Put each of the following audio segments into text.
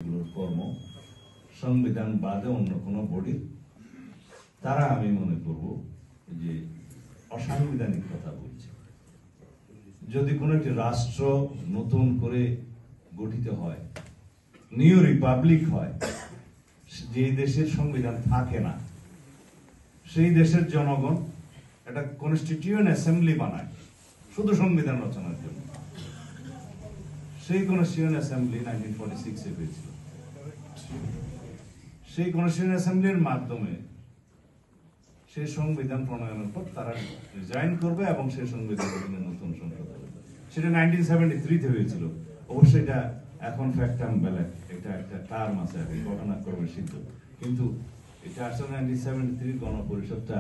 কর্ম সংবিধান বাদে অন্য কোনো বডি তারা আমি মনে করব যে অসাংবিধানিক কথা বলছে। যদি কোনো একটি রাষ্ট্র নতুন করে গঠিত হয়, নিউ রিপাবলিক হয়, যে দেশের সংবিধান থাকে না, সেই দেশের জনগণ একটা কনস্টিটিউয়েন্ট অ্যাসেম্বলি বানায় শুধু সংবিধান রচনার জন্য। সেই কনস্টিটিউয়েন্ট অ্যাসেম্বলি 1946-এ হয়েছিল। সেই কনস্টিটিউয়েন্ট অ্যাসেম্বলির মাধ্যমে সেই সংবিধান প্রণয়নের পর তারা রিজাইন করবে এবং সেই সংবিধান নতুন সংসদ হবে। সেটা 1973-তে হয়েছিল। অবশ্যই এটা এখন ফ্যাক্টাম ব্যালেট, এটা একটা টার্ম আছে আর কি, ঘটনাক্রমে সিদ্ধ। কিন্তু এটা আসলে 1973 গণপরিষদটা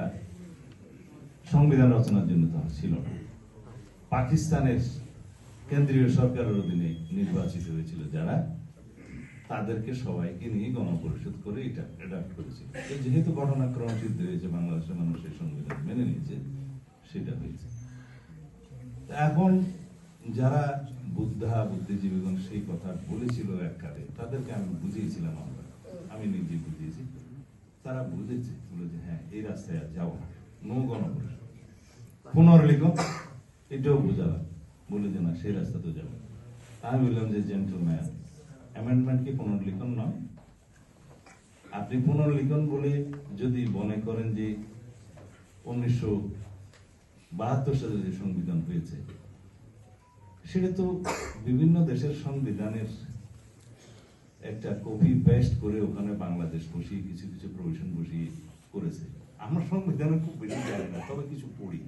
সংবিধান রচনার জন্য তো ছিল না। পাকিস্তানের কেন্দ্রীয় সরকারের অধীনে নির্বাচিত হয়েছিল যারা, তাদেরকে সবাইকে নিয়ে গণপরিষদ করে এটা অ্যাডাপ্ট করেছিল। যেহেতু ঘটনাক্রম সিদ্ধ হয়েছে, বাংলাদেশের মানুষ এই সংবিধান মেনে নিয়েছে, সেটা হয়েছে। এখন যারা বুদ্ধিজীবীগণ সেই কথা বলেছিল এক কালে, তাদেরকে আমি বুঝিয়েছিলাম, আমি নিজে বুঝিয়েছি, তারা বুঝেছে, বলেছে হ্যাঁ এই রাস্তায় আর যাবো না, নো গণপরিষদ, পুনর্লিখন, এটাও বোঝালাম, বলে যে না সেই রাস্তা তো যাবো। আমি বললাম যে জেন্টলম্যান, অ্যামেন্ডমেন্ট কি পুনর্লিখন নয়? আপনি পুনর্লিখন বলে যদি মনে করেন যে 1972 সালে যে সংবিধান হয়েছে, সেটা তো বিভিন্ন দেশের সংবিধানের একটা কপি পেস্ট করে ওখানে বাংলাদেশ বসিয়ে কিছু কিছু প্রভিশন বসিয়ে করেছে। আমরা সংবিধানে খুব বেশি জানি না, তবে কিছু পড়ি,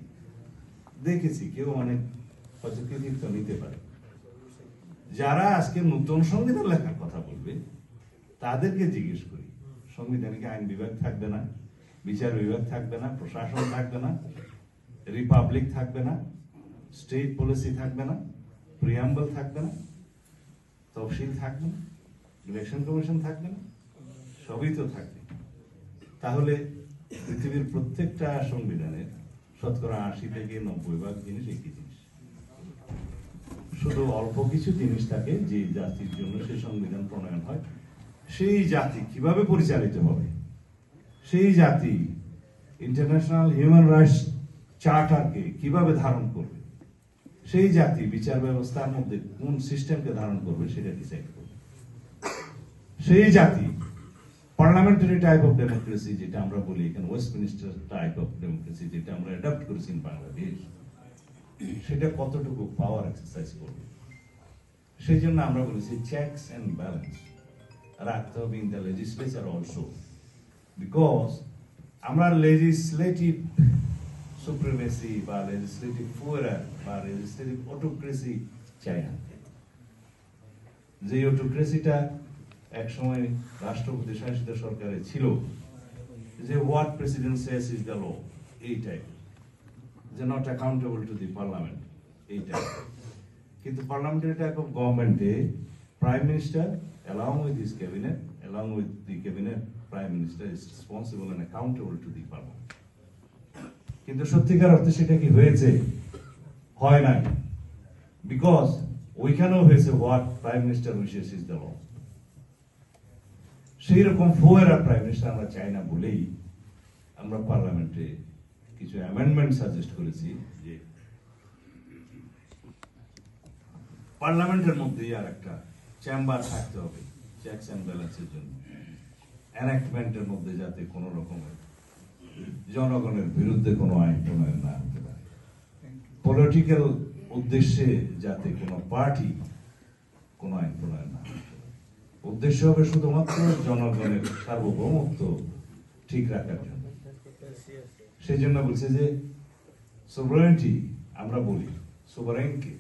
দেখেছি, কেউ অনেক হয়তো কৃতিত্ব নিতে পারে। যারা আজকে নতুন সংবিধান লেখার কথা বলবে, তাদেরকে জিজ্ঞেস করি, সংবিধানে কি আইন বিভাগ থাকবে না, বিচার বিভাগ থাকবে না, প্রশাসন থাকবে না, রিপাবলিক থাকবে না, স্টেট পলিসি থাকবে না, প্রিয়াম্বল থাকবে না, তফসিল থাকবে না, ইলেকশন কমিশন থাকবে না? সবই তো থাকবে। তাহলে পৃথিবীর প্রত্যেকটা সংবিধানের 80 থেকে 90% জিনিস একই জিনিস। শুধু অল্প কিছু জিনিস থাকে যে জাতির জন্য সেই সংবিধান প্রণয়ন হয়। সেই জাতি কিভাবে পরিচালিত হবে, সেই জাতি ইন্টারন্যাশনাল হিউম্যান রাইটস চার্টারকে কিভাবে ধারণ করবে, সেই জাতি বিচার ব্যবস্থার মধ্যে কোন সিস্টেমকে ধারণ করবে সেটা ডিসাইড করবে। সেই জাতি পার্লামেন্টারি টাইপ অফ ডেমোক্রেসি, যেটা আমরা বলি এখানে ওয়েস্টমিনিস্টার টাইপ অফ ডেমোক্রেসি, যেটা আমরা অ্যাডাপ্ট করেছি ইন বাংলাদেশ, সেটা কতটুকু পাওয়ার এক্সারসাইজ করবে। সেই জন্য আমরা বলেছি চেকস এন্ড ব্যালেন্স রাখতে হবে in the legislature also, because আমরা লেজিসলেটিভ সুপ্রিমেসি বা লেজিসলেটিভ ফুয়ার বা লেজিসলেটিভ অটোক্রেসি চাই না। যে অটোক্রেসিটা একসময় রাষ্ট্রপতি শাসিত সরকারে ছিল, যে what president says is the law, এই টাইপ, যে not accountable to the parliament, এই টাইপ। কিন্তু পার্লামেন্টারি টাইপ অফ গভর্নমেন্টে prime minister along with his cabinet, along with the cabinet, prime minister is responsible and accountable to the parliament. কিন্তু সত্যিকার অর্থে সেটা কি হয়েছে? হয় নাই। বিকজ ওইখানেও হয়েছে what prime minister wishes is the law. সেই রকম ফোয়ারা প্রাইম মিনিস্টার আমরা চাই না বলেই আমরা পার্লামেন্টে কিছু অ্যামেন্ডমেন্ট সাজেস্ট করেছি যে পার্লামেন্টের মধ্যেই আর একটা চেম্বার থাকতে হবে চেকস এন্ড ব্যালেন্সের জন্য। এনাক্টমেন্টের মধ্যে যাতে কোনো রকমের জনগণের বিরুদ্ধে কোনো আইন প্রণয়ন না হতে পারে, পলিটিক্যাল উদ্দেশ্যে যাতে কোনো পার্টি কোনো আইন প্রণয়ন না হতে পারে। উদ্দেশ্য হবে শুধুমাত্র জনগণের সার্বভৌমত্ব ঠিক রাখার জন্য। সেই জন্য বলছে যে সোভারেনিটি, আমরা বলি সোভারেনকে